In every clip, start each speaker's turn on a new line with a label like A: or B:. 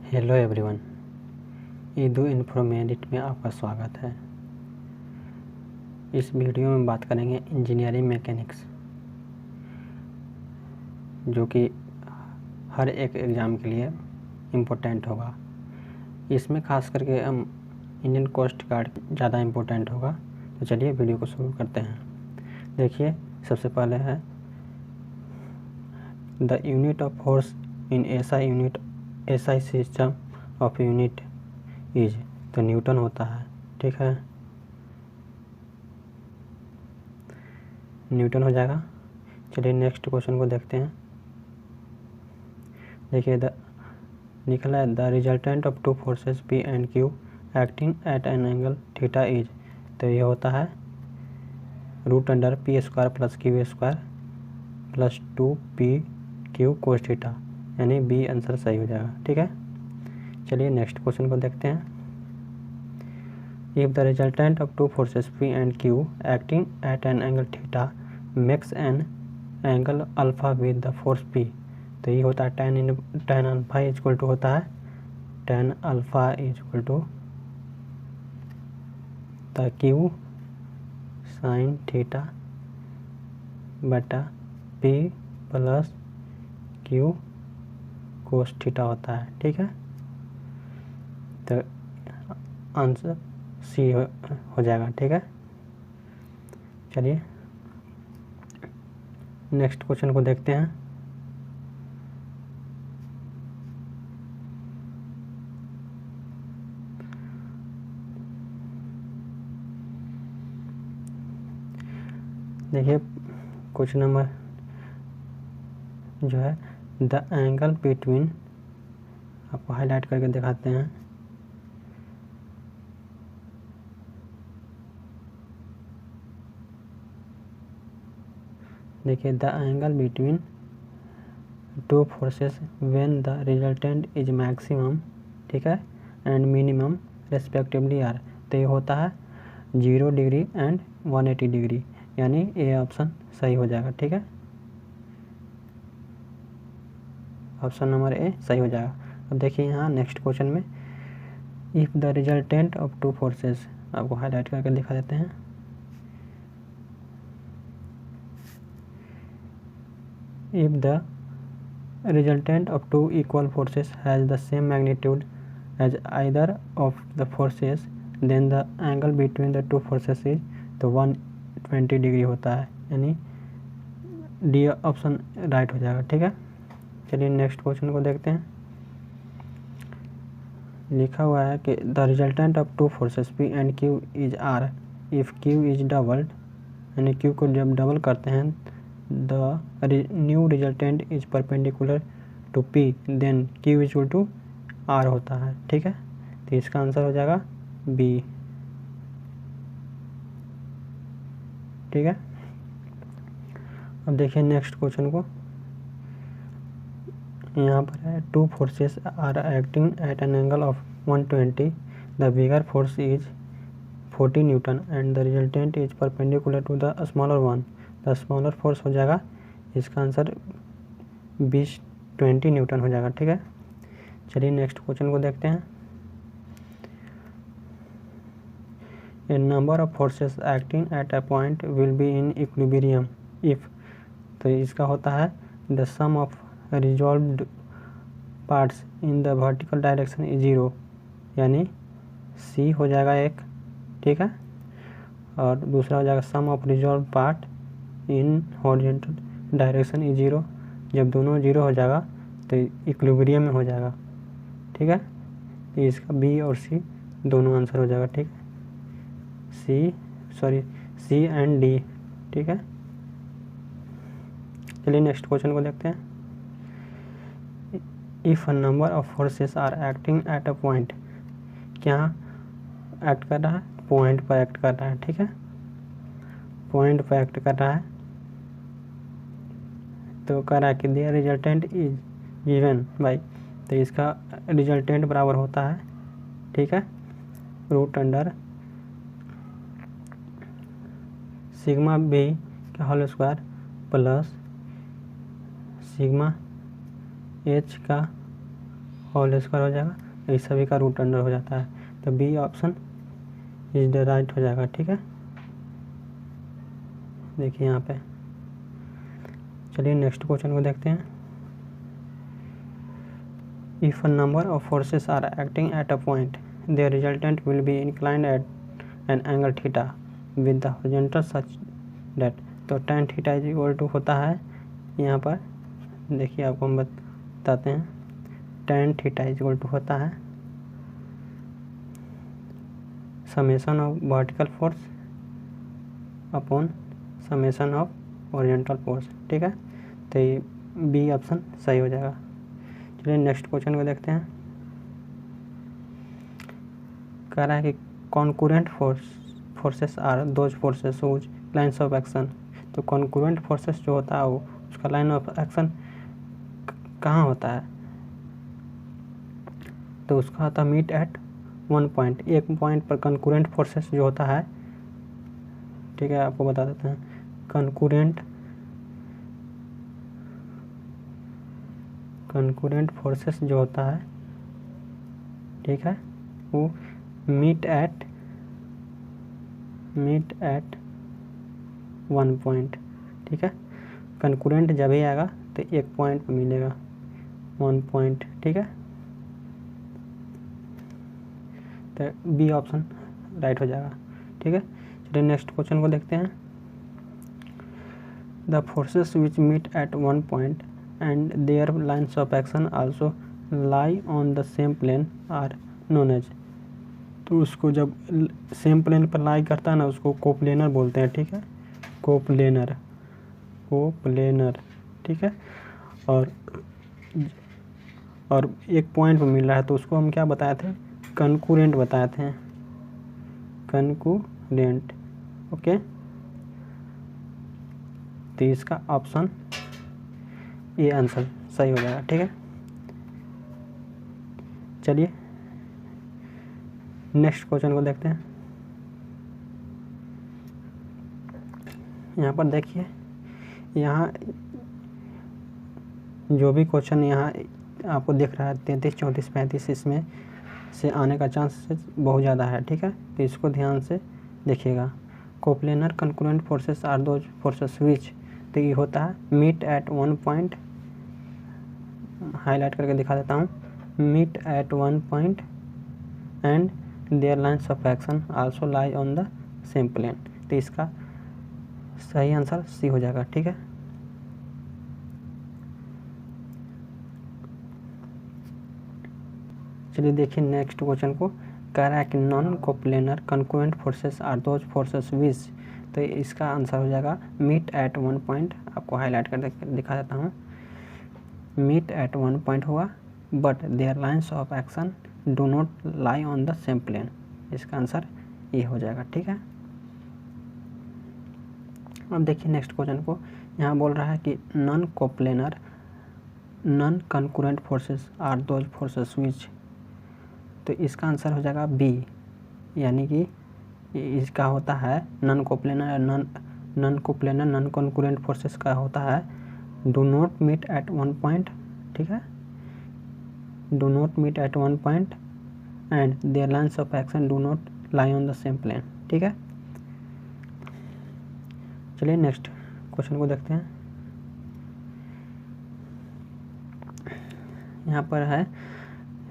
A: Hello everyone, ईदू informatic में आपका स्वागत है। इस वीडियो में बात करेंगे इंजीनियरिंग मैकेनिक्स, जो कि हर एक एग्ज़ाम के लिए इम्पोर्टेंट होगा। इसमें खास करके हम इंडियन कोस्ट गार्ड ज़्यादा इम्पोर्टेंट होगा। तो चलिए वीडियो को शुरू करते हैं। देखिए, सबसे पहले है the unit of force in SI system of unit is, तो न्यूटन होता है। ठीक है, न्यूटन हो जाएगा। चलिए नेक्स्ट क्वेश्चन को देखते हैं। देखिए, निकला है the resultant of two forces P and Q acting at an angle theta is, तो ये होता है √under P square plus Q square plus 2p Q cos theta, यानी बी आंसर सही हो जाएगा। ठीक है, चलिए नेक्स्ट क्वेश्चन को देखते हैं। If the resultant of two forces P and Q acting at an angle theta makes an angle alpha with the force P, तो ये होता है tan अल्फा इक्वल टू होता है tan alpha equal to Q sine theta बटा P plus Q cos theta होता है। ठीक है, तो आंसर सी हो जाएगा। ठीक है, चलिए नेक्स्ट क्वेश्चन को देखते हैं। देखिए, क्वेश्चन नंबर जो है द एंगल बिटवीन, आपको हाईलाइट करके दिखाते हैं। देखिए, the angle between two forces when the resultant is maximum, ठीक है, एंड मिनिमम रेस्पेक्टिवली आर, तो ये होता है 0 डिग्री एंड 180 डिग्री, यानी ए ऑप्शन सही हो जाएगा। ठीक है, ऑप्शन नंबर ए सही हो जाएगा। अब देखिए यहाँ नेक्स्ट क्वेश्चन में if the resultant of two forces, आपको हाईलाइट करके दिखा देते हैं। If the resultant of two equal forces has the same magnitude as either of the forces, then the angle between the two forces is, तो 120 degree होता है, यानी D option right हो जाएगा। ठीक है, चलिए नेक्स्ट क्वेश्चन को देखते हैं। लिखा हुआ है कि the resultant of two forces P and Q is R if Q is doubled, यानी क्यू को जब डबल करते हैं the new resultant is perpendicular to P, then Q equal to R होता है। ठीक है, तो इसका आंसर हो जाएगा B। ठीक है, अब देखिए नेक्स्ट क्वेश्चन को। यहाँ पर है two forces are acting at an angle of 120, the bigger force is 40 newton and the resultant is perpendicular to the smaller one, the smaller force हो जाएगा, इसका आंसर 20 न्यूटन हो जाएगा। ठीक है, चलिए नेक्स्ट क्वेश्चन को देखते हैं। A number of forces acting at a point will be in equilibrium if, तो इसका होता है the sum of resolved parts in the vertical direction is 0, यानी सी हो जाएगा एक। ठीक है, और दूसरा हो जाएगा sum of resolve part in horizontal direction is 0, जब दोनों 0 हो जाएगा तो इक्विलिब्रियम में हो जाएगा। ठीक है, तो इसका बी और सी दोनों आंसर हो जाएगा। ठीक है, सी एंड डी। ठीक है, चलिए नेक्स्ट क्वेश्चन को देखते हैं। If a number of forces are acting at a point, क्या एक्ट कर रहा है? पॉइंट पर एक्ट कर रहा है। ठीक है, पॉइंट पर एक्ट कर रहा है, तो कह रहा है कि their resultant is given by, तो इसका रिजल्टेंट बराबर होता है, ठीक है, √अंडर सिग्मा बी का whole square plus sigma H का होल स्क्वायर हो जाएगा, तो इस सभी का रूट अंडर हो जाता है, तो B option is the right हो जाएगा। ठीक है, देखिए यहाँ पे। चलिए नेक्स्ट क्वेश्चन को देखते हैं। If a number of forces are acting at a point, their resultant will be inclined at an angle theta with the horizontal such that, तो tan theta is equal to होता है, यहाँ पर देखिए आपको हम बताते हैं, tan theta is equal to होता है summation of vertical force upon summation of horizontal force. ठीक है, तो ये बी ऑप्शन सही हो जाएगा। चलिए नेक्स्ट क्वेश्चन को देखते हैं। कह रहा है कि concurrent forces are those forces whose lines of action, तो कॉन्करेंट फोर्सेस जो होता है वो उसका लाइन ऑफ एक्शन कहाँ होता है, तो उसका होता है मीट एट वन पॉइंट, एक पॉइंट पर कॉन्करेंट फोर्सेस जो होता है। ठीक है, आपको बता देते हैं, कॉन्करेंट फोर्सेस जो होता है, ठीक है, वो मीट एट वन पॉइंट। ठीक है, कॉन्करेंट जब ही आएगा तो एक पॉइंट पर मिलेगा, वन पॉइंट। ठीक है, तो बी ऑप्शन राइट हो जाएगा। ठीक है, चलिए नेक्स्ट क्वेश्चन को देखते हैं। The forces which meet at one point and their lines of action also lie on the same plane are known as, तो उसको जब सेम प्लेन पर लाई करता है ना, उसको कोप्लेनर बोलते हैं। ठीक है, कोप्लेनर। ठीक है, और एक पॉइंट पर मिल रहा है, तो उसको हम क्या बताए थे, कॉन्करेंट बताए थे, कॉन्करेंट। ओके, तो इसका ऑप्शन ये आंसर सही हो जाएगा। ठीक है, चलिए नेक्स्ट क्वेश्चन को देखते हैं। यहाँ पर देखिए, यहाँ जो भी क्वेश्चन यहाँ आपको दिख रहा है 33, 34, 35, इसमें से आने का चांसेस बहुत ज़्यादा है। ठीक है, तो इसको ध्यान से देखिएगा। Coplanar concurrent forces are those forces which, तो ये होता है meet at one point, highlight करके दिखा देता हूँ, meet at one point and their lines of action also lie on the same plane, तो इसका सही आंसर सी हो जाएगा। ठीक है, चलिए देखिए नेक्स्ट क्वेश्चन को। कह रहा है कि non coplanar concurrent forces are those forces which, तो इसका आंसर हो जाएगा मीट एट वन पॉइंट, आपको हाईलाइट कर दिखा देता हूँ, मीट एट वन पॉइंट हुआ, but their lines of action do not lie on the same plane, इसका आंसर ये हो जाएगा। ठीक है, अब देखिए नेक्स्ट क्वेश्चन को। यहाँ बोल रहा है कि non coplanar non concurrent forces are those forces which, तो इसका आंसर हो जाएगा बी, यानी कि इसका होता है non coplanar non concurrent forces का होता है do not meet at one point. ठीक है, do not meet at one point and their lines of action do not lie on the same plane. ठीक है, चलिए नेक्स्ट क्वेश्चन को देखते हैं। यहाँ पर है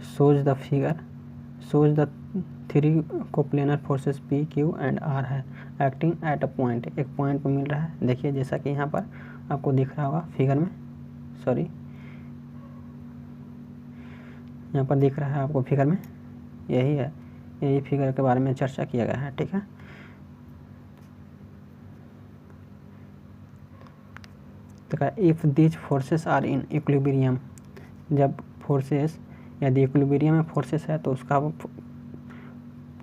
A: shows the three coplanar forces P Q and R है एक्टिंग एट अ पॉइंट, एक पॉइंट पर मिल रहा है। देखिए जैसा कि यहाँ पर आपको दिख रहा होगा फिगर में, सॉरी यहाँ पर दिख रहा है आपको फिगर में, यही फिगर के बारे में चर्चा किया गया है। ठीक है, तो कहा if these forces are in equilibrium, जब फोर्सेस यदि इक्विलिब्रियम में फोर्सेस है तो उसका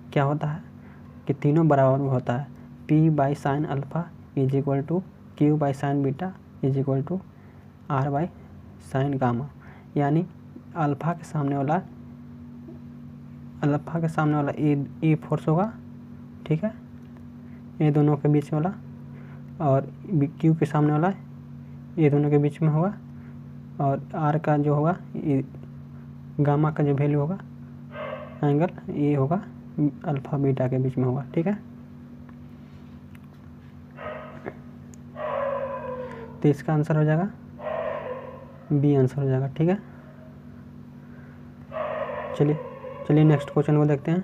A: क्या होता है कि तीनों बराबर में होता है, P by sine alpha is equal to Q by sine beta is equal to R by sine gamma, यानी अल्फ़ा के सामने वाला ए फोर्स होगा। ठीक है, ये दोनों के बीच में वाला, और Q के सामने वाला ये दोनों के बीच में होगा, और R का जो होगा गामा का जो वैल्यू होगा एंगल ये होगा अल्फा बीटा के बीच में होगा, ठीक है। तो इसका आंसर हो जाएगा बी आंसर हो जाएगा, ठीक है। चलिए नेक्स्ट क्वेश्चन को देखते हैं।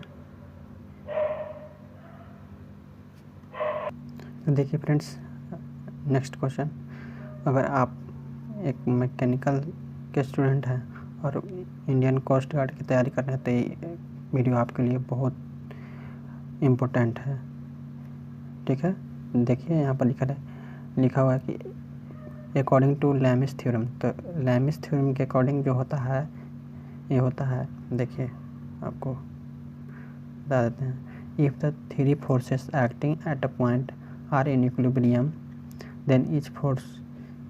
A: तो देखिए फ्रेंड्स, नेक्स्ट क्वेश्चन, अगर आप एक मैकेनिकल के स्टूडेंट हैं और इंडियन कोस्ट गार्ड की तैयारी कर रहे हैं तो ये वीडियो आपके लिए बहुत इम्पोर्टेंट है, ठीक है। देखिए यहाँ पर लिखा हुआ है कि अकॉर्डिंग टू लैमिस थ्योरम। तो लैमिस थ्योरम के अकॉर्डिंग जो होता है ये होता है, देखिए आपको बता देते हैं। If the three forces acting at a point are in equilibrium then each force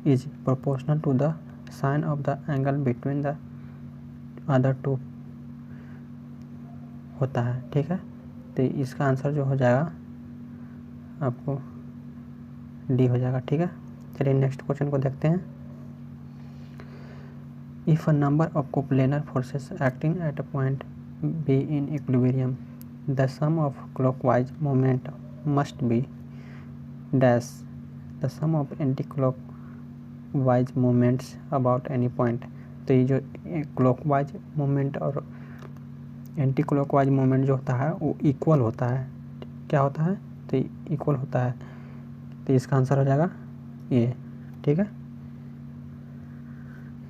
A: is proportional to the sine of the angle between the other two होता है, ठीक है। तो इसका आंसर जो हो जाएगा आपको डी हो जाएगा, ठीक है। चलिए नेक्स्ट क्वेश्चन को देखते हैं। If a number of coplanar forces acting at a point be in equilibrium the sum of clockwise moment must be dash the sum of anti clockwise moments about any point. तो ये जो clockwise moment और anti clockwise moment जो होता है वो equal होता है, क्या होता है, तो इक्वल होता है। तो इसका आंसर हो जाएगा ये, ठीक है।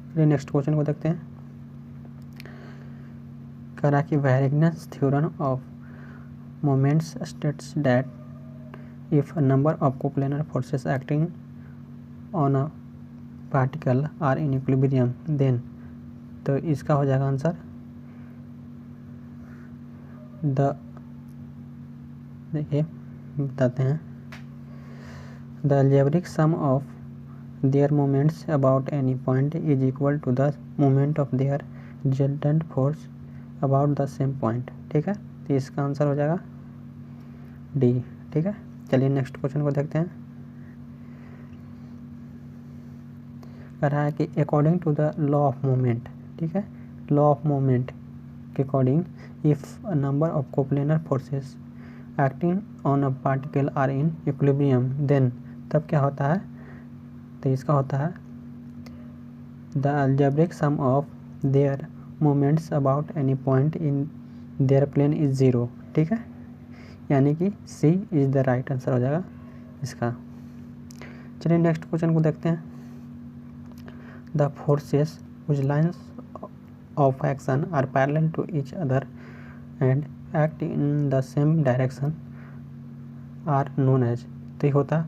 A: चलिए नेक्स्ट क्वेश्चन को देखते हैं। कह रहा है कि Varignon's theorem of moments states that if a number of coplanar forces acting on a particle are in equilibrium then, तो इसका हो जाएगा आंसर देखिए बताते हैं, the algebraic sum of their moments about any point is equal to the moment of their resultant force about the same point, ठीक है। तो इसका आंसर हो जाएगा डी, ठीक है। चलिए नेक्स्ट क्वेश्चन को देखते हैं। कह रहा है कि according to the law of moment, ठीक है, लॉ ऑफ मोमेंट के according if a number of coplanar forces acting on a particle are in equilibrium then, तब क्या होता है, तो इसका होता है the algebraic sum of their moments about any point in their plane is zero, ठीक है। यानी कि C is the right answer हो जाएगा इसका। चलिए नेक्स्ट क्वेश्चन को देखते हैं। The forces which lines of action are parallel to each other and act in the same direction are known as. तो ये होता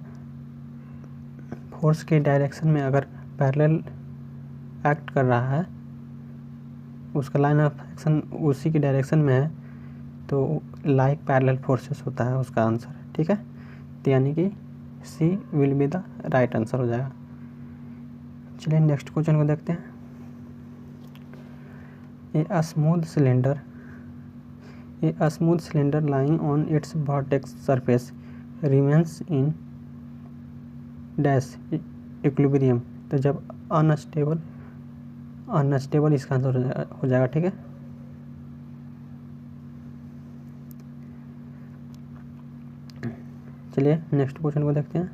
A: फोर्स के डायरेक्शन में अगर पैरेलल एक्ट कर रहा है, उसका लाइन ऑफ एक्शन उसी के डायरेक्शन में है, तो लाइक पैरेलल फोर्सेस होता है उसका आंसर, ठीक है। तो यानी कि C will be the right answer हो जाएगा। चलिए नेक्स्ट क्वेश्चन को देखते हैं। A smooth cylinder lying on its vertex surface remains in dash equilibrium. तो जब अनस्टेबल इसका आंसर हो जाएगा, ठीक है। चलिए नेक्स्ट क्वेश्चन को देखते हैं।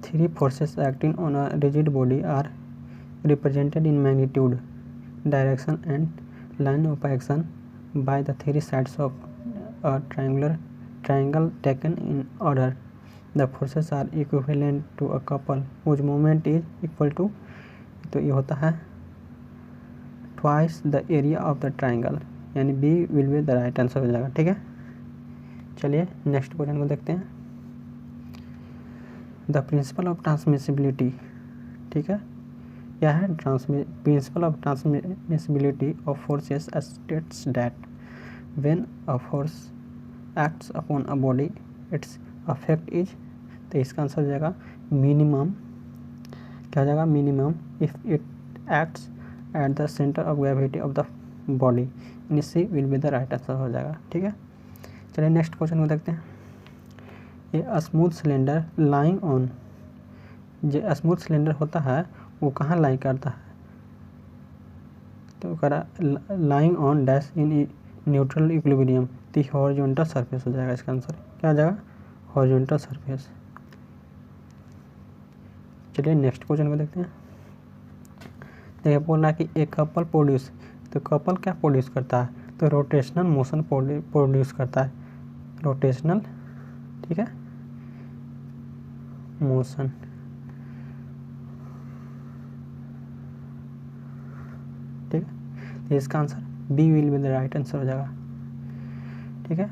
A: Three forces acting on a rigid body are represented in magnitude, direction and line of action by the three sides of a triangle taken in order. The forces are equivalent to a couple whose moment is equal to, तो ये होता है twice the area of the triangle, यानी B will be the right answer हो जाएगा, ठीक है। चलिए नेक्स्ट क्वेश्चन को देखते हैं। द प्रिंसिपल ऑफ ट्रांसमिसिबिलिटी, ठीक है, क्या है, principle of transmissibility of forces states that when a force acts upon a body its effect is, तो इसका आंसर हो जाएगा मिनिमम, क्या हो जाएगा, minimum if it acts at the centre of gravity of the body, यानी C will be the right answer हो जाएगा, ठीक है। चलिए नेक्स्ट क्वेश्चन को देखते हैं। ये स्मूथ सिलेंडर लाइंग ऑन, जो स्मूथ सिलेंडर होता है वो कहाँ लाई करता है, तो करा lying on dash in neutral equilibrium the horizontal surface हो जाएगा इसका आंसर। क्या हो जाएगा? Horizontal surface. चलिए नेक्स्ट क्वेश्चन को देखते हैं। देखिए बोल रहा है कि एक कपल प्रोड्यूस, तो कपल क्या प्रोड्यूस करता है? तो रोटेशनल मोशन प्रोड्यूस करता है, रोटेशनल, ठीक है, मोशन। ठीक है, तो इसका answer B will be the right answer हो जाएगा। ठीक है,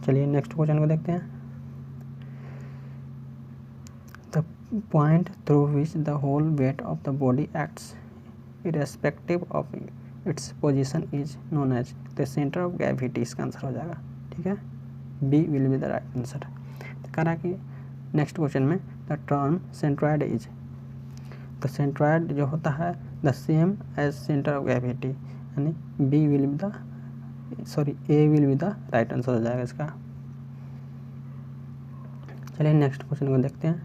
A: चलिए नेक्स्ट क्वेश्चन को देखते हैं। The point through which the whole weight of the body acts irrespective of its position is known as the centre of gravity. इसका answer हो जाएगा। ठीक है, B will be the right answer. तो कह रहा कि नेक्स्ट क्वेश्चन में द टर्म सेंट्रॉइड इज, तो सेंट्रॉइड जो होता है the same as centre of gravity, यानी B will be the A will be the right answer हो जाएगा इसका। चलिए नेक्स्ट क्वेश्चन को देखते हैं।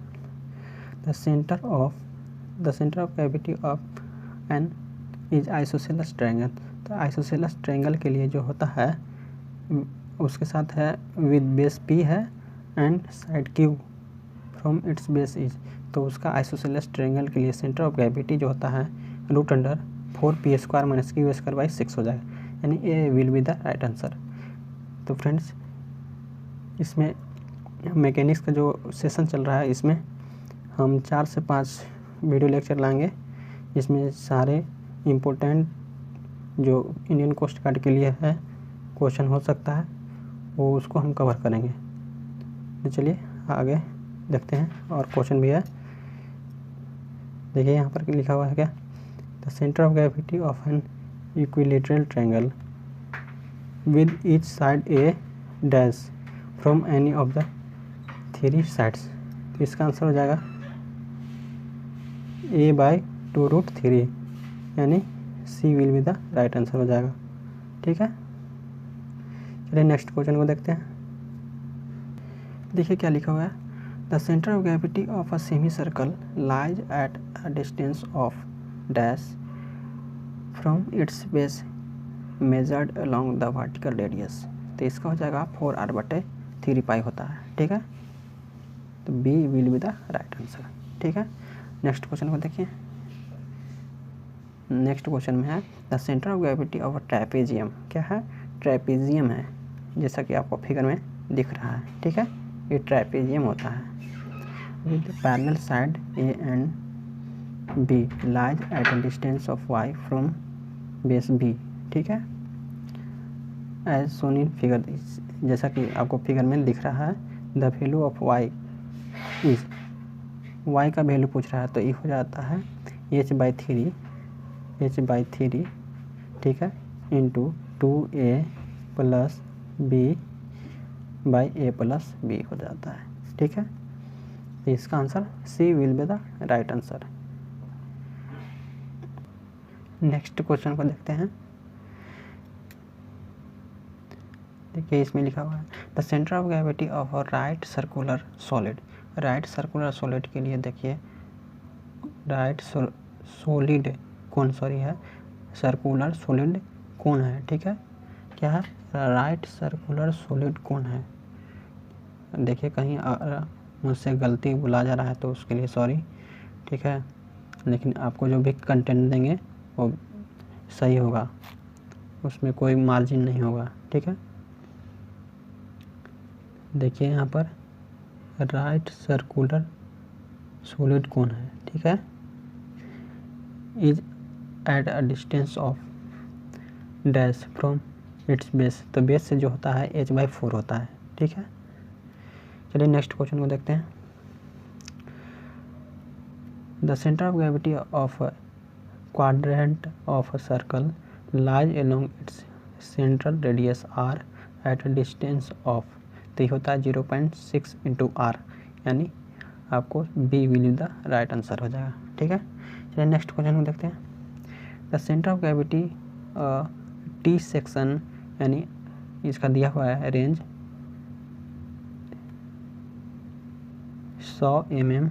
A: The centre of gravity of an is isosceles triangle. तो आइसोसेलेस ट्रायंगल के लिए जो होता है उसके साथ है विद बेस पी है and side Q from its base is, तो उसका आइसोसेलेस ट्रायंगल के लिए सेंटर ऑफ ग्रेविटी जो होता है रूट अंडर 4p² - q² / 6 हो जाएगा, यानी A will be the right answer. तो फ्रेंड्स इसमें मैकेनिक्स का जो सेशन चल रहा है इसमें हम 4 से 5 वीडियो लेक्चर लाएंगे, इसमें सारे इम्पोर्टेंट जो इंडियन कोस्ट गार्ड के लिए है क्वेश्चन हो सकता है वो उसको हम कवर करेंगे। तो चलिए आगे देखते हैं, और क्वेश्चन भी है। देखिए यहाँ पर लिखा हुआ है क्या, the centre of gravity of an equilateral triangle with each side A dash from any of the 3 sides. तो इसका आंसर हो जाएगा a/2√3, यानी C will be the right answer हो जाएगा। ठीक है, चलिए नेक्स्ट क्वेश्चन को देखते हैं। देखिए क्या लिखा हुआ है, the centre of gravity of a semi circle lies at a distance of dash from its base measured along the vertical radius. तो इसका हो जाएगा 4r/3π होता है। ठीक है, तो B will be the right answer. ठीक है, नेक्स्ट क्वेश्चन को देखिए। नेक्स्ट क्वेश्चन में है the centre of gravity of a trapezium. क्या है? ट्रैपेजियम है, जैसा कि आपको फिगर में दिख रहा है। ठीक है, ये ट्रैपेजियम होता है। With parallel side A and B lies at a distance of y from base B. ठीक है, एज सोन इन फिगर, जैसा कि आपको फिगर में दिख रहा है। The value of y is, y का वैल्यू पूछ रहा है, तो ये हो जाता है h/3, ठीक है, इंटू 2a + b/a + b हो जाता है। ठीक है, इसका answer C will be the right answer. Next question को देखते हैं। देखिए इसमें लिखा हुआ है the centre of gravity of a right circular solid. Right circular solid के लिए देखिए, राइट सॉलिड कौन है, सर्कुलर सॉलिड कौन है। ठीक है, क्या है? राइट सर्कुलर सॉलिड कौन है। देखिए कहीं मुझसे गलती बोला जा रहा है तो उसके लिए सॉरी। ठीक है, लेकिन आपको जो भी कंटेंट देंगे वो सही होगा, उसमें कोई मार्जिन नहीं होगा। ठीक है, देखिए यहाँ पर राइट सर्कुलर सॉलिड कौन है। ठीक है, is eight a distance of dash from its base, तो बेस से जो होता है h/4 होता है। ठीक है, चलिए नेक्स्ट क्वेश्चन को देखते हैं। The centre of gravity of quadrant of a circle lies along its central radius r at a distance of, तो ये होता है 0.6 × r, यानी आपको B will the right answer हो जाएगा। ठीक है, चलिए नेक्स्ट क्वेश्चन को देखते हैं। The centre of gravity T section, यानी इसका दिया हुआ है रेंज 100 mm,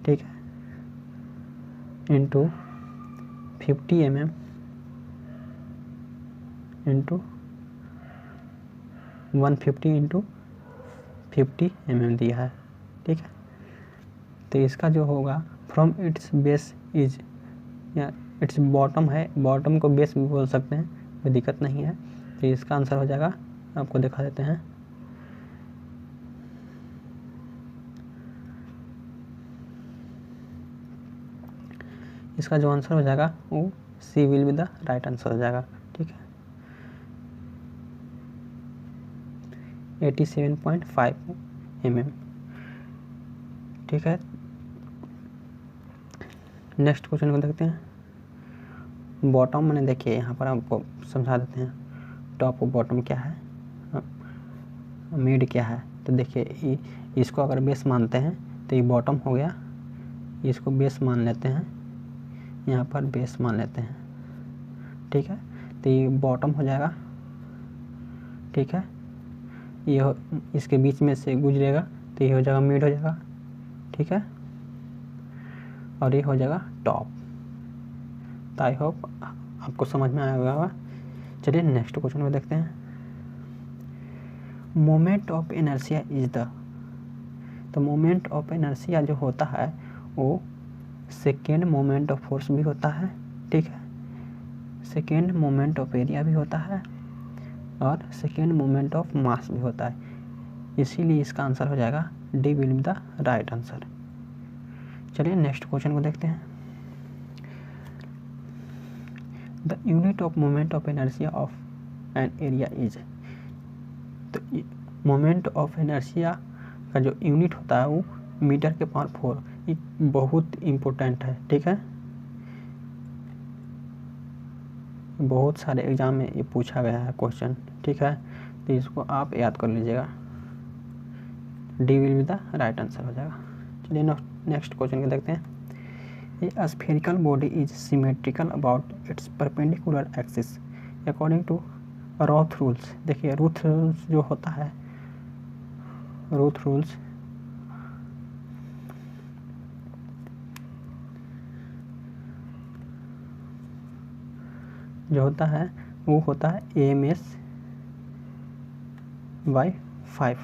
A: ठीक है, into 50 mm into 150 into 50 mm दिया है, ठीक है। तो इसका जो होगा फ्रॉम इट्स बेस इज, या इट्स बॉटम है, बॉटम को बेस भी बोल सकते हैं, कोई दिक्कत नहीं है। तो इसका आंसर हो जाएगा, आपको दिखा देते हैं, इसका जो आंसर हो जाएगा वो C will be the right answer हो जाएगा, ठीक है। 87.5 mm, ठीक है। नेक्स्ट क्वेश्चन को देखते हैं। बॉटम मैंने देखिए यहाँ पर आपको समझा देते हैं, टॉप और बॉटम क्या है, मिड क्या है। तो देखिए इसको अगर बेस मानते हैं तो ये बॉटम हो गया, इसको बेस मान लेते हैं, यहाँ पर बेस मान लेते हैं, ठीक है। तो ये बॉटम हो जाएगा, ठीक है। ये इसके बीच में से गुजरेगा तो ये हो जाएगा मिड हो जाएगा, ठीक है। और ये हो जाएगा टॉप। तो आई होप आपको समझ में आया होगा। चलिए नेक्स्ट क्वेश्चन में देखते हैं। Moment of inertia is the, तो मोमेंट ऑफ इनर्शिया जो होता है वो सेकेंड मोमेंट ऑफ फोर्स भी होता है, ठीक है। सेकेंड मोमेंट ऑफ एरिया भी होता है और सेकेंड मोमेंट ऑफ मास भी होता है, इसीलिए इसका आंसर हो जाएगा D will be the right answer. चलिए नेक्स्ट क्वेश्चन को देखते हैं। The unit of moment of inertia of an area is, तो मोमेंट ऑफ इनर्शिया का जो यूनिट होता है वो मीटर के पावर 4, ये बहुत इम्पोर्टेंट है, ठीक है। बहुत सारे एग्जाम में ये पूछा गया है क्वेश्चन, ठीक है। तो इसको आप याद कर लीजिएगा, D will be the right answer हो जाएगा। चलिए नेक्स्ट क्वेश्चन को देखते हैं। A spherical body is symmetrical about its perpendicular axis according to Routh's rules. देखिए रूथ रूल्स जो होता है, रूथ रूल्स जो होता है वो होता है AMS by 5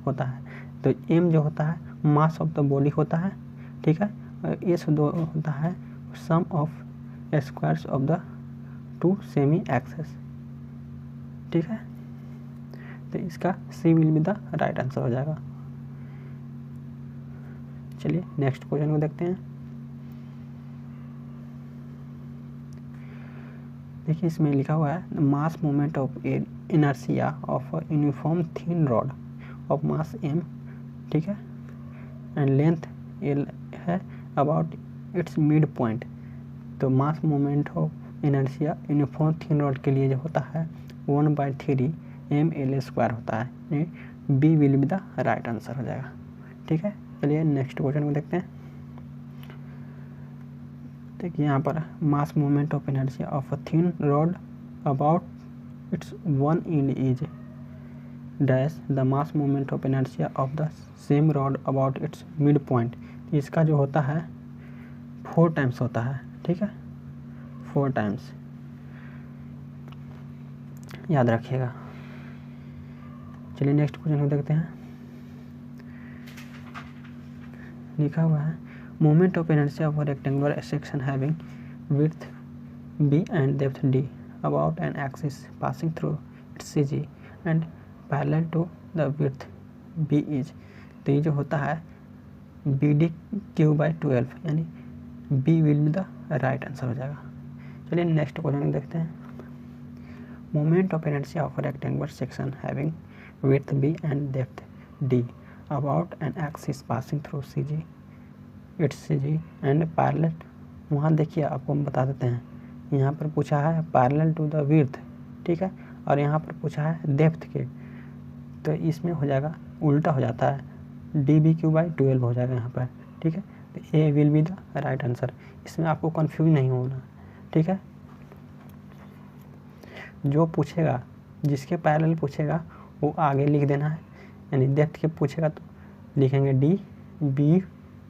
A: होता है। तो M जो होता है मास ऑफ द बॉडी होता है, ठीक है। और S होता है sum of squares of the two semi axes, ठीक है। तो इसका C will be the right answer हो जाएगा। चलिए नेक्स्ट क्वेश्चन को देखते हैं। देखिए इसमें लिखा हुआ है मास moment of inertia of uniform thin rod of mass m, ठीक है, एंड लेंथ l है अबाउट इट्स मिड पॉइंट। तो मास moment of inertia uniform thin rod के लिए जो होता है 1/3 ml² होता है, B will be the right answer हो जाएगा, ठीक है। चलिए नेक्स्ट क्वेश्चन को देखते हैं। देखिए यहाँ पर मास moment of inertia of a thin rod about it's one and is dash the mass moment of inertia of the same rod about it's mid point. इसका जो होता है 4 टाइम्स होता है, ठीक है, 4 टाइम्स याद रखिएगा। चलिए नेक्स्ट क्वेश्चन को देखते हैं। लिखा हुआ है moment of inertia of rectangular section having width b and depth d about an axis passing through its CG and parallel to the width b is, तो ये जो होता है BD/12 यानी B will be the right answer हो जाएगा। चलिए next question देखते हैं। Moment of inertia of rectangular section having width b and depth d about an axis passing through CG it's CG and parallel, वहाँ देखिए आपको हम बता देते हैं, यहाँ पर पूछा है पैरेलल टू द विड्थ, ठीक है, और यहाँ पर पूछा है डेप्थ के, तो इसमें हो जाएगा उल्टा हो जाता है, DB/12 हो जाएगा यहाँ पर, ठीक है। तो A will be the right answer, इसमें आपको कंफ्यूज नहीं होना, ठीक है। जो पूछेगा, जिसके पैरेलल पूछेगा वो आगे लिख देना है, यानी डेप्थ के पूछेगा तो लिखेंगे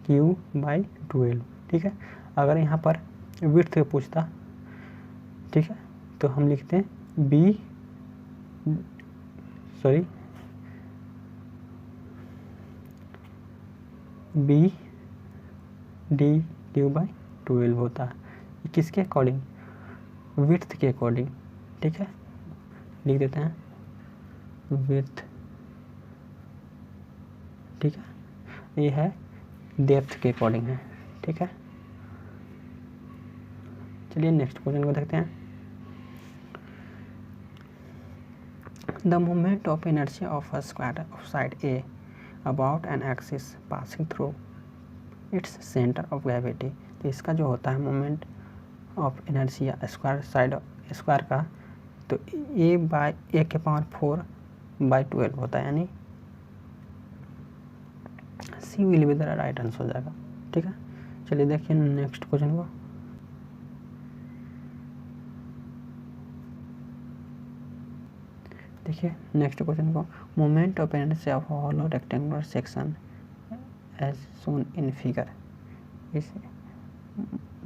A: DB/12, ठीक है। अगर यहाँ पर विड्थ के पूछता, ठीक है, तो हम लिखते हैं बी डी क्यू बाई 12 होता है। किसके अकॉर्डिंग? विड्थ के अकॉर्डिंग। ठीक है, लिख देते हैं विड्थ। ठीक है, ये है डेप्थ के अकॉर्डिंग है। ठीक है, चलिए नेक्स्ट क्वेश्चन को देखते हैं। The moment of inertia of a square of side A about an axis passing through its centre of gravity. तो इसका जो होता है मोमेंट ऑफ इनर्शिया स्क्वायर का, तो ए बाई ए के पावर 4/12 होता है, यानी C will be the right answer हो जाएगा। ठीक है, चलिए देखिए नेक्स्ट क्वेश्चन को। देखिए नेक्स्ट क्वेश्चन को, moment of inertia of hollow rectangular section as shown in figure. इस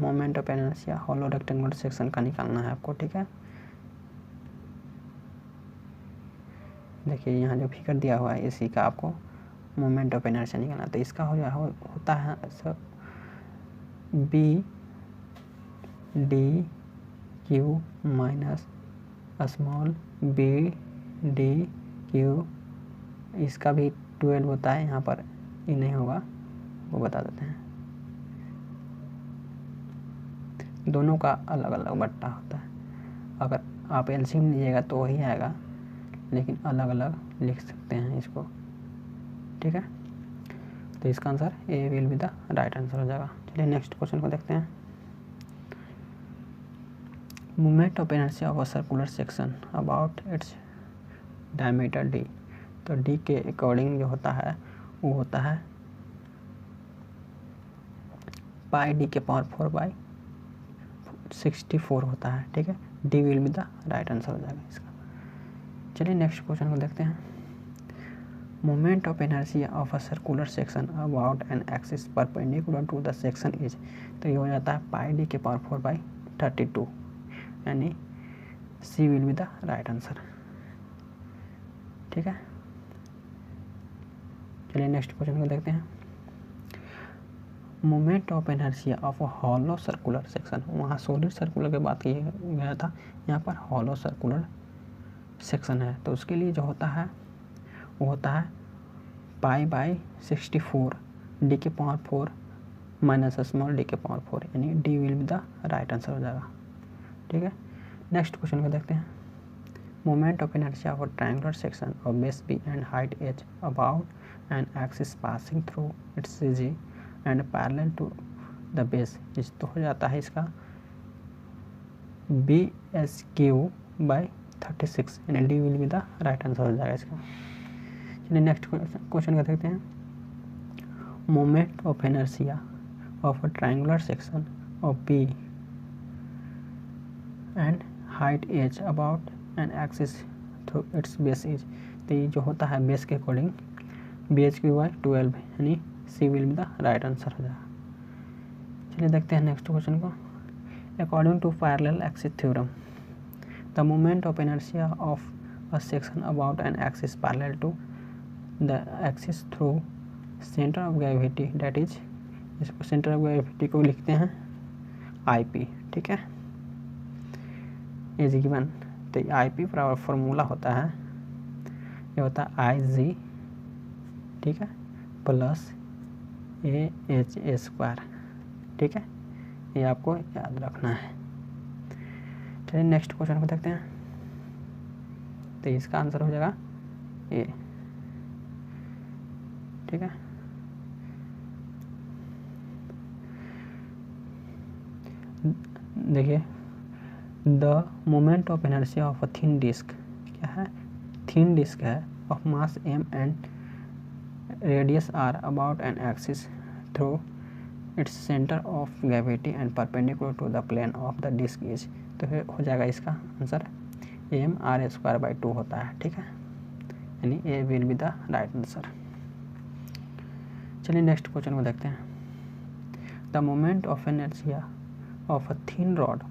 A: moment of inertia hollow rectangular section का निकालना है आपको। ठीक है, देखिए यहाँ जो फिगर दिया हुआ है इसी का आपको मोमेंट ऑफ इनर्शिया निकालना। तो इसका होता है B D Q minus small B D Q. इसका भी 12 होता है, यहाँ पर ये नहीं होगा, वो बता देते हैं। दोनों का अलग अलग बट्टा होता है। अगर आप एलसीएम लीजिएगा तो वही आएगा, लेकिन अलग अलग लिख सकते हैं इसको। ठीक है, तो इसका answer A will be the right answer हो जाएगा। चलिए नेक्स्ट क्वेश्चन को देखते हैं। Moment of inertia of a circular section about its diameter D. तो डी के अकॉर्डिंग जो होता है वो होता है पाई डी के पावर 4/64 होता है। ठीक है, D will be the right answer हो जाएगा इसका। चलिए नेक्स्ट क्वेश्चन को देखते हैं। Moment of inertia of a circular section about an axis perpendicular to the section is. तो ये हो जाता है पाई डी के पावर 4/32, यानी C will be the right answer. ठीक है, चलिए नेक्स्ट क्वेश्चन को देखते हैं। Moment of inertia of hollow circular section. वहाँ सॉलिड सर्कुलर की बात की गया था, यहाँ पर हॉलो सर्कुलर सेक्शन है। तो उसके लिए जो होता है वो होता है पाई/64 डी के पावर 4 माइनस स्मॉल डी के पावर 4, यानी D will be the right answer हो जाएगा। ठीक है, नेक्स्ट क्वेश्चन को देखते हैं। Moment of inertia of triangular section of base B and height h about an axis passing through its CG and parallel to the base is. तो हो जाता है इसका BSQ/36, यानी D will be the right answer हो जाएगा इसका। चलिए नेक्स्ट क्वेश्चन का देखते हैं। Moment of inertia of a triangular section of B and height h about an axis through it's base is. तो ये जो होता है बेस के अकॉर्डिंग BHQ/12, यानी C will be the right answer हो जाएगा। चलिए देखते हैं नेक्स्ट क्वेश्चन को। According to parallel axis theorem the moment of inertia of a section about an axis parallel to the axis through centre of gravity that is. इसको centre of gravity को लिखते हैं IP। ठीक है, is given. तो IP formula होता है, ये होता है IG, ठीक है, प्लस AH² ठीक है, ये आपको याद रखना है। चलिए नेक्स्ट क्वेश्चन को देखते हैं। तो इसका आंसर हो जाएगा A। ठीक है, देखिए the moment of inertia of a thin disc, क्या है, थिन डिस्क है, of mass m and radius r about an axis through its centre of gravity and perpendicular to the plane of the disc is. तो फिर हो जाएगा इसका answer mr²/2 होता है। ठीक है, यानी A will be the right answer. चलिए नेक्स्ट क्वेश्चन को देखते हैं। The moment of inertia of a thin rod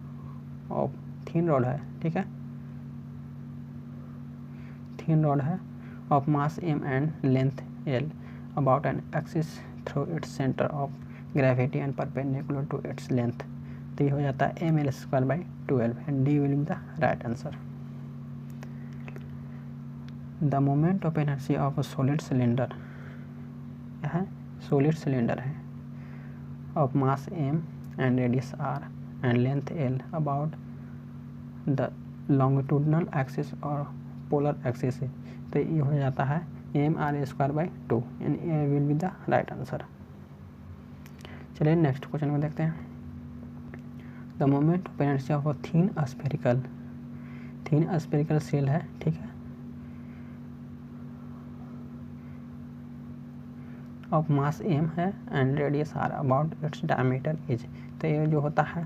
A: है, ठीक है, थिन रॉड है of mass m and length l about an axis through its centre of gravity and perpendicular to its length. तो ये हो जाता है ml²/12 and D will be the right answer. The moment of energy of solid cylinder, यह है solid cylinder है, of mass m and radius r and length l about the longitudinal axis और polar axis है। तो ये हो जाता है mr²/2 एंड ये will be the right answer. चलिए नेक्स्ट क्वेश्चन को देखते हैं। The moment of energy of thin spherical shell है, ठीक है, ऑफ मास m है and radius r about its diameter is. तो ये जो होता है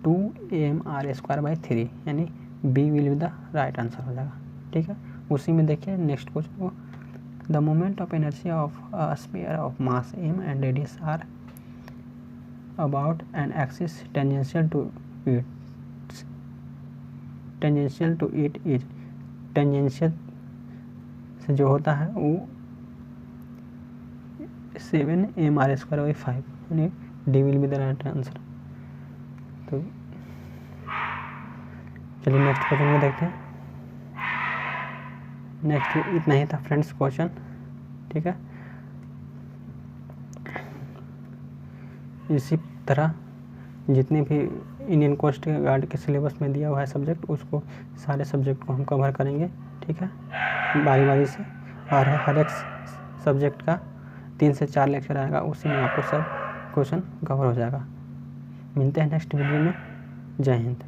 A: 2mr²/3 यानी B will be the right answer हो जाएगा, ठीक है। उसी में देखिए नेक्स्ट क्वेश्चन को, the moment of energy of a sphere of mass m and radius r about an axis tangential to it is. Tangential से जो होता है वो 7mr²/5 यानी D will be the right answer. तो चलिए नेक्स्ट क्वेश्चन को देखते हैं। नेक्स्ट इतना ही था फ्रेंड्स क्वेश्चन, ठीक है। इसी तरह जितने भी इंडियन कोस्ट गार्ड के सिलेबस में दिया हुआ है सब्जेक्ट, उसको सारे सब्जेक्ट को हम कवर करेंगे, ठीक है, बारी बारी से। और हर एक सब्जेक्ट का 3 से 4 लेक्चर आएगा, उसी में आपको सब क्वेश्चन कवर हो जाएगा। मिलते हैं नेक्स्ट वीडियो में। जय हिंद।